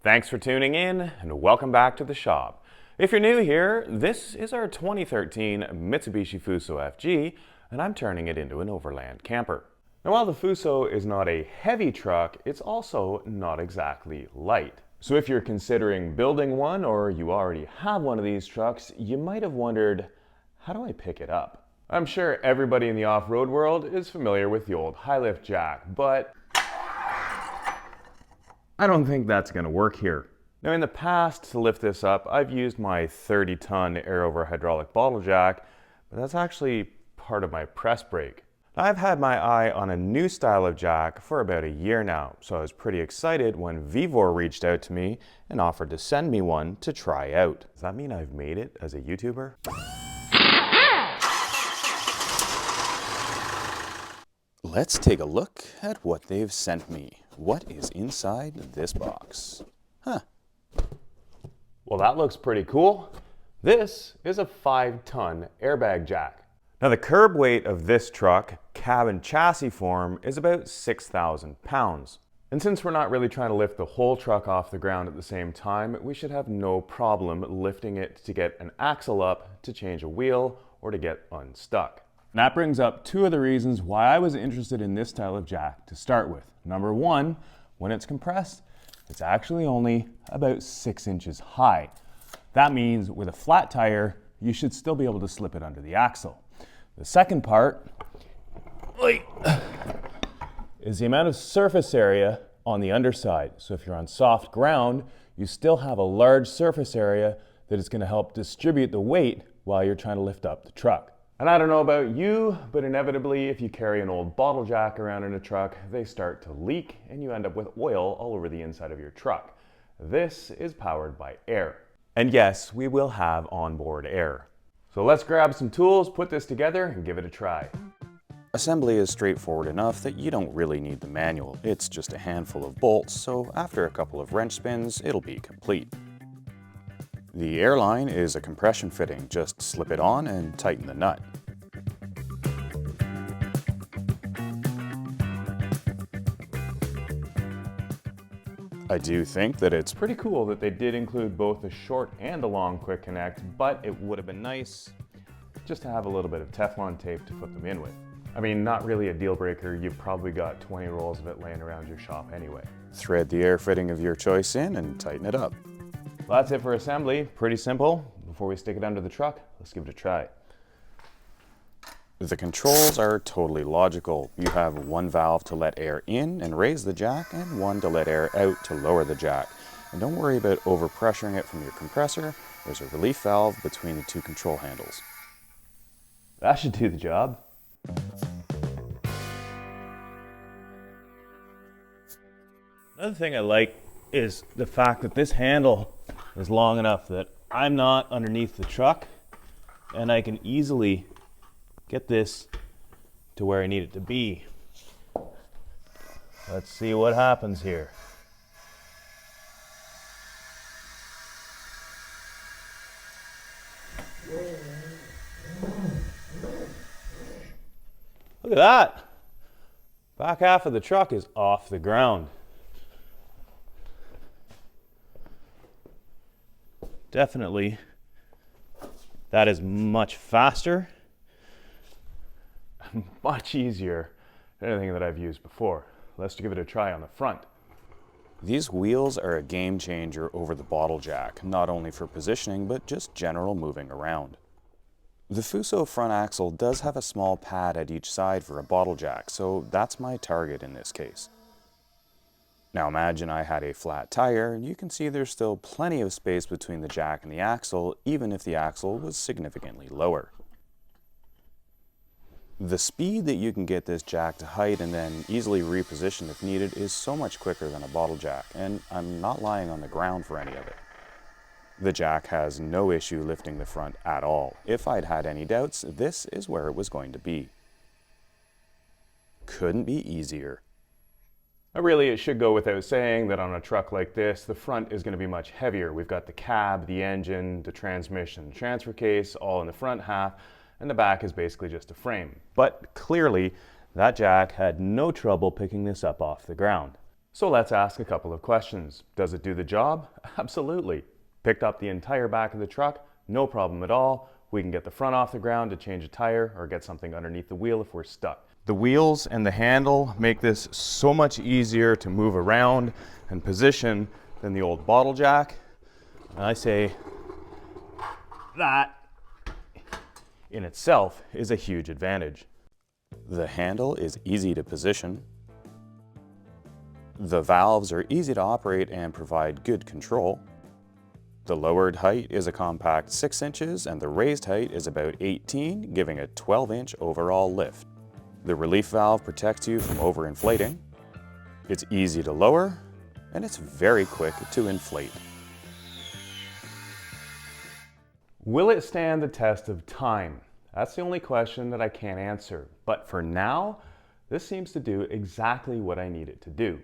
Thanks for tuning in and welcome back to the shop. If you're new here, this is our 2013 Mitsubishi Fuso FG and I'm turning it into an overland camper. Now while the Fuso is not a heavy truck, it's also not exactly light. So if you're considering building one or you already have one of these trucks, you might have wondered, how do I pick it up? I'm sure everybody in the off-road world is familiar with the old high lift jack, but I don't think that's going to work here. Now in the past, to lift this up, I've used my 30-ton air over hydraulic bottle jack, but that's actually part of my press brake. Now, I've had my eye on a new style of jack for about a year now, so I was pretty excited when Vevor reached out to me and offered to send me one to try out. Does that mean I've made it as a YouTuber? Let's take a look at what they've sent me. What is inside this box? Well, that looks pretty cool. This is a 5-ton airbag jack. Now the curb weight of this truck, cab and chassis form, is about 6,000 pounds. And since we're not really trying to lift the whole truck off the ground at the same time, we should have no problem lifting it to get an axle up, to change a wheel, or to get unstuck. And that brings up two of the reasons why I was interested in this style of jack to start with. Number one, when it's compressed, it's actually only about 6 inches high. That means with a flat tire, you should still be able to slip it under the axle. The second part is the amount of surface area on the underside. So if you're on soft ground, you still have a large surface area that is going to help distribute the weight while you're trying to lift up the truck. And I don't know about you, but inevitably if you carry an old bottle jack around in a truck, they start to leak and you end up with oil all over the inside of your truck. This is powered by air. And yes, we will have onboard air. So let's grab some tools, put this together, and give it a try. Assembly is straightforward enough that you don't really need the manual. It's just a handful of bolts, so after a couple of wrench spins, it'll be complete. The air line is a compression fitting. Just slip it on and tighten the nut. I do think that it's pretty cool that they did include both a short and a long quick connect, but it would have been nice just to have a little bit of Teflon tape to put them in with. I mean, not really a deal breaker. You've probably got 20 rolls of it laying around your shop anyway. Thread the air fitting of your choice in and tighten it up. Well, that's it for assembly. Pretty simple. Before we stick it under the truck, let's give it a try. The controls are totally logical. You have one valve to let air in and raise the jack and one to let air out to lower the jack. And don't worry about overpressuring it from your compressor. There's a relief valve between the two control handles. That should do the job. Another thing I like is the fact that this handle is long enough that I'm not underneath the truck and I can easily get this to where I need it to be. Let's see what happens here. Look at that! Back half of the truck is off the ground. Definitely, that is much faster, much easier than anything that I've used before. Let's give it a try on the front. These wheels are a game changer over the bottle jack, not only for positioning, but just general moving around. The Fuso front axle does have a small pad at each side for a bottle jack, so that's my target in this case. Now imagine I had a flat tire, and you can see there's still plenty of space between the jack and the axle, even if the axle was significantly lower. The speed that you can get this jack to height and then easily reposition if needed is so much quicker than a bottle jack, and I'm not lying on the ground for any of it. The jack has no issue lifting the front at all. If I'd had any doubts, this is where it was going to be. Couldn't be easier. Really, it should go without saying that on a truck like this, the front is going to be much heavier. We've got the cab, the engine, the transmission, the transfer case, all in the front half, and the back is basically just a frame. But clearly, that jack had no trouble picking this up off the ground. So let's ask a couple of questions. Does it do the job? Absolutely. Picked up the entire back of the truck, no problem at all. We can get the front off the ground to change a tire or get something underneath the wheel if we're stuck. The wheels and the handle make this so much easier to move around and position than the old bottle jack. And I say that in itself is a huge advantage. The handle is easy to position. The valves are easy to operate and provide good control. The lowered height is a compact 6 inches and the raised height is about 18, giving a 12-inch overall lift. The relief valve protects you from overinflating. It's easy to lower and it's very quick to inflate. Will it stand the test of time? That's the only question that I can't answer. But for now, this seems to do exactly what I need it to do.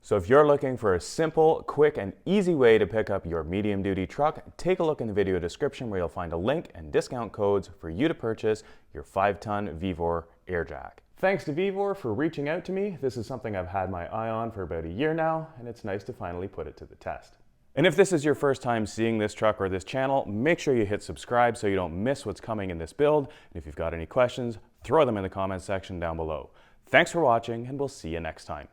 So if you're looking for a simple, quick, and easy way to pick up your medium-duty truck, take a look in the video description where you'll find a link and discount codes for you to purchase your 5-ton Vevor air jack. Thanks to Vevor for reaching out to me. This is something I've had my eye on for about a year now, and it's nice to finally put it to the test. And if this is your first time seeing this truck or this channel, make sure you hit subscribe so you don't miss what's coming in this build. And if you've got any questions, throw them in the comments section down below. Thanks for watching, and we'll see you next time.